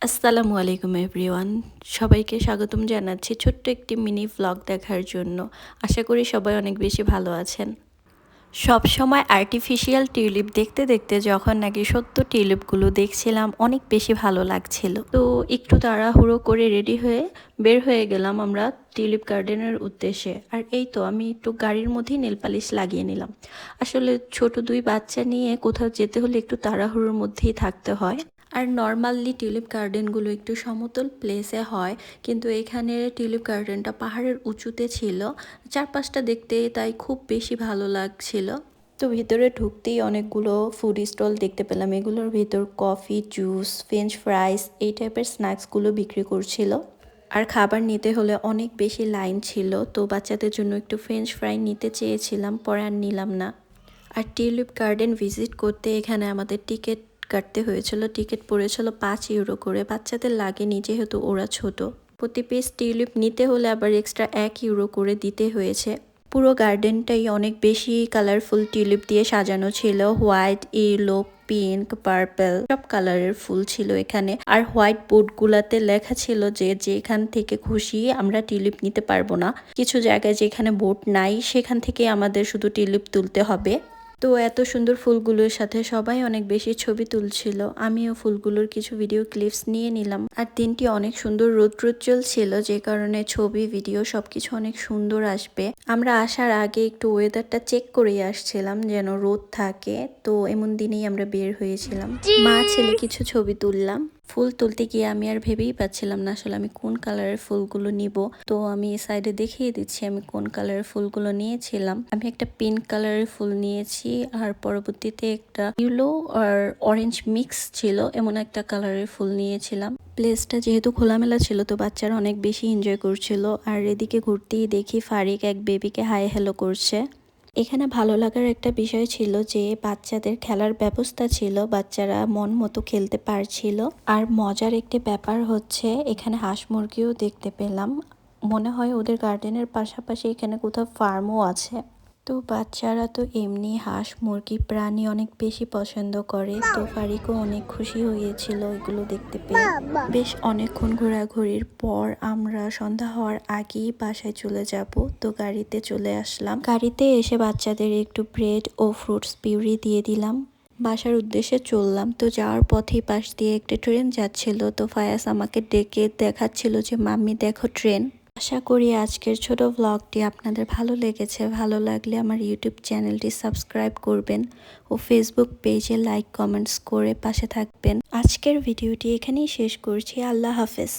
আসসালামু আলাইকুম এভরিওয়ান, সবাইকে স্বাগতম জানাচ্ছি ছোট্ট একটি মিনি ভ্লগ দেখার জন্য। আশা করি সবাই অনেক বেশি ভালো আছেন। সব সময় আর্টিফিশিয়াল টিউলিপ দেখতে দেখতে যখন নাকি সত্য টিউলিপগুলো দেখছিলাম অনেক বেশি ভালো লাগছিল। তো একটু তাড়াহুড়ো করে রেডি হয়ে বের হয়ে গেলাম আমরা টিউলিপ গার্ডেনের উদ্দেশ্যে। আর এই তো আমি একটু গাড়ির মধ্যেই নেল পালিশ লাগিয়ে নিলাম। আসলে ছোট দুই বাচ্চা নিয়ে কোথাও যেতে হলে একটু তাড়াহুড়োর মধ্যেই থাকতে হয়। আর নর্মালি টিউলিপ গার্ডেনগুলো একটু সমতল প্লেসে হয়, কিন্তু এখানে টিউলিপ গার্ডেনটা পাহাড়ের উঁচুতে ছিল। চারপাশটা দেখতে তাই খুব বেশি ভালো লাগছিল। তো ভিতরে ঢুকতেই অনেকগুলো ফুড স্টল দেখতে পেলাম। এগুলোর ভিতর কফি, জুস, ফ্রেঞ্চ ফ্রাইস এই টাইপের স্ন্যাক্সগুলো বিক্রি করছিল। আর খাবার নিতে হলে অনেক বেশি লাইন ছিল, তো বাচ্চাদের জন্য একটু ফ্রেঞ্চ ফ্রাই নিতে চেয়েছিলাম, পরে আর নিলাম না। আর টিউলিপ গার্ডেন ভিজিট করতে এখানে আমাদের টিকিট কাটতে হয়েছিল। টিকিট পড়েছিল 5 ইউরো করে। বাচ্চাদের লাগেনি যেহেতু ওরা ছোট। প্রতি পিস টিউলিপ নিতে হলে আবার এক্সট্রা 1 ইউরো করে দিতে হয়েছে। পুরো গার্ডেনটাই অনেক বেশি কালারফুল টিউলিপ দিয়ে সাজানো ছিল। হোয়াইট, ইয়েলো, পিঙ্ক, পার্পল সব কালারের ফুল ছিল এখানে। আর হোয়াইট বোর্ডগুলাতে লেখা ছিল যে যেখান থেকে খুশি আমরা টিউলিপ নিতে পারবো না। কিছু জায়গায় যেখানে বোর্ড নাই সেখান থেকে আমাদের শুধু টিউলিপ তুলতে হবে। তো এত সুন্দর ফুলগুলোর সাথে সবাই অনেক বেশি ছবি তুলছিল। আমিও ফুলগুলোর কিছু ভিডিও ক্লিপস নিয়ে নিলাম। আর দিনটি অনেক সুন্দর রৌদ্রোজ্জ্বল ছিল, যে কারণে ছবি ভিডিও সবকিছু অনেক সুন্দর আসবে। আমরা আসার আগে একটু ওয়েদারটা চেক করে আসছিলাম যেন রোদ থাকে। তো এমন দিনেই আমরা বের হয়েছিলাম। মা ছেলে কিছু ছবি তুললাম। ফুল তুলতে গিয়ে আমি আর ভেবেই পাচ্ছিলাম না আসলে আমি কোন কালারের ফুলগুলো নিব। তো আমি সাইডে দেখিয়ে দিচ্ছি আমি কোন কালারের ফুলগুলো নিয়েছিলাম। আমি একটা পিঙ্ক কালারের ফুল নিয়েছি, আর পরবর্তীতে একটা ইয়েলো আর অরেঞ্জ মিক্স ছিল এমন একটা কালারের ফুল নিয়েছিলাম। প্লেসটা যেহেতু খোলামেলা ছিল তো বাচ্চারা অনেক বেশি এনজয় করছিল। আর এদিকে ঘুরতেই দেখি ফারিক এক বেবিকে হাই হ্যালো করছে। এখানে ভালো লাগার একটা বিষয় ছিল যে বাচ্চাদের খেলার ব্যবস্থা ছিল, বাচ্চারা মন মতো খেলতে পারছিল। আর মজার একটি ব্যাপার হচ্ছে এখানে হাঁস মুরগিও দেখতে পেলাম। মনে হয় ওদের গার্ডেনের পাশাপাশি এখানে কোথাও ফার্মও আছে। তো বাচ্চারা তো এমনি হাঁস মুরগি প্রাণী অনেক বেশি পছন্দ করে, তো ফারিকও অনেক খুশি হয়েছিল এগুলো দেখতে পেয়ে। বেশ অনেকক্ষণ ঘোরাঘুরির পর আমরা সন্ধ্যা হওয়ার আগেই বাসায় চলে যাব। তো গাড়িতে চলে আসলাম। গাড়িতে এসে বাচ্চাদের একটু ব্রেড ও ফ্রুটস পিউরি দিয়ে দিলাম। বাসার উদ্দেশ্যে চললাম। তো যাওয়ার পথেই পাশ দিয়ে একটা ট্রেন যাচ্ছিল। তো ফায়াজ আমাকে ডেকে দেখাচ্ছিল যে মাম্মি দেখো ট্রেন। আশা করি আজকের ছোট ভ্লগটি আপনাদের ভালো লেগেছে। ভালো লাগলে আমার ইউটিউব চ্যানেলটি সাবস্ক্রাইব করবেন ও ফেসবুক পেজে লাইক কমেন্টস করে পাশে থাকবেন। আজকের ভিডিওটি এখানেই শেষ করছি। আল্লাহ হাফেজ।